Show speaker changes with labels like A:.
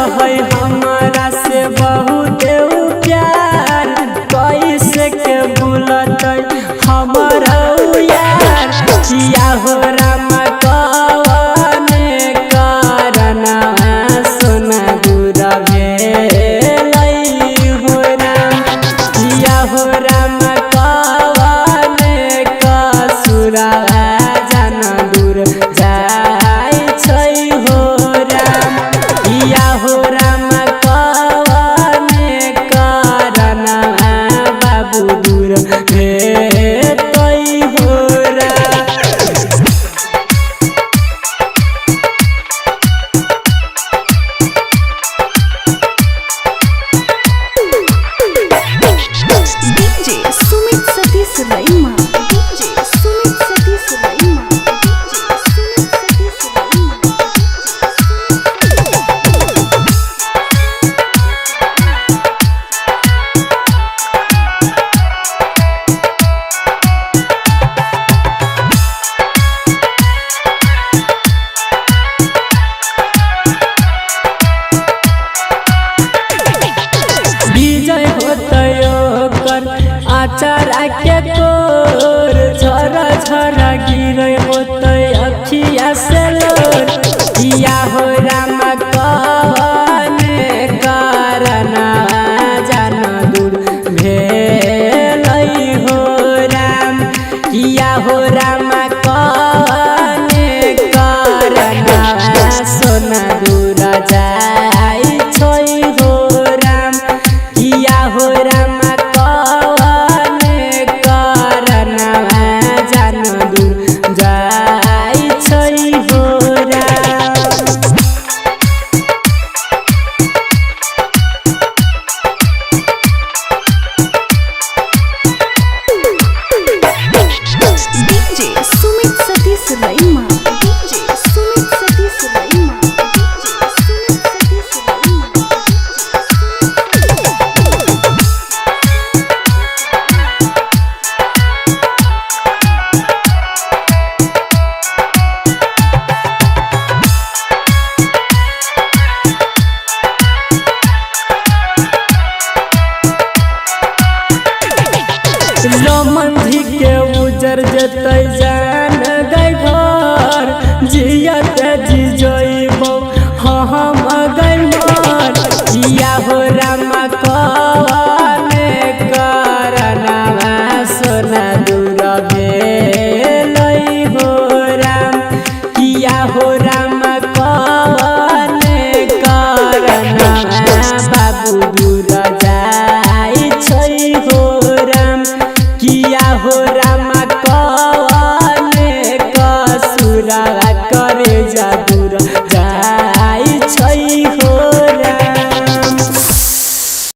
A: हमरा से बहुत प्यार कैसे के भूलत हमारा यार किया हो राम कवन कारण सोना दूर भेल हो राम किया हो राम कवन कसुरा जान दूर जाय छै हो राम किया हो राम कवन कारण बाबू दूर भेल हो Ram.
B: DJ Sumit Satish Raima, DJ Sumit Satish Raima, DJ Sumit Satish Raima.
A: विजय होतयो कर आचारा के कोर झरा झरा गिरे होतय अखिया से लोर किया हो राम कवन कारण जान दूर भेल हो राम किया हो राम कवन कारण सोना दूर जाय छै हो राम किया हो राम कवन कारण जान दूर जाय छै हो Ram.
B: DJ Sumit Satish Raima, DJ Sumit Satish Raima, DJ Sumit Satish Raima.
A: लोमंझी के उजर जतै जान गई घर जियत जी जो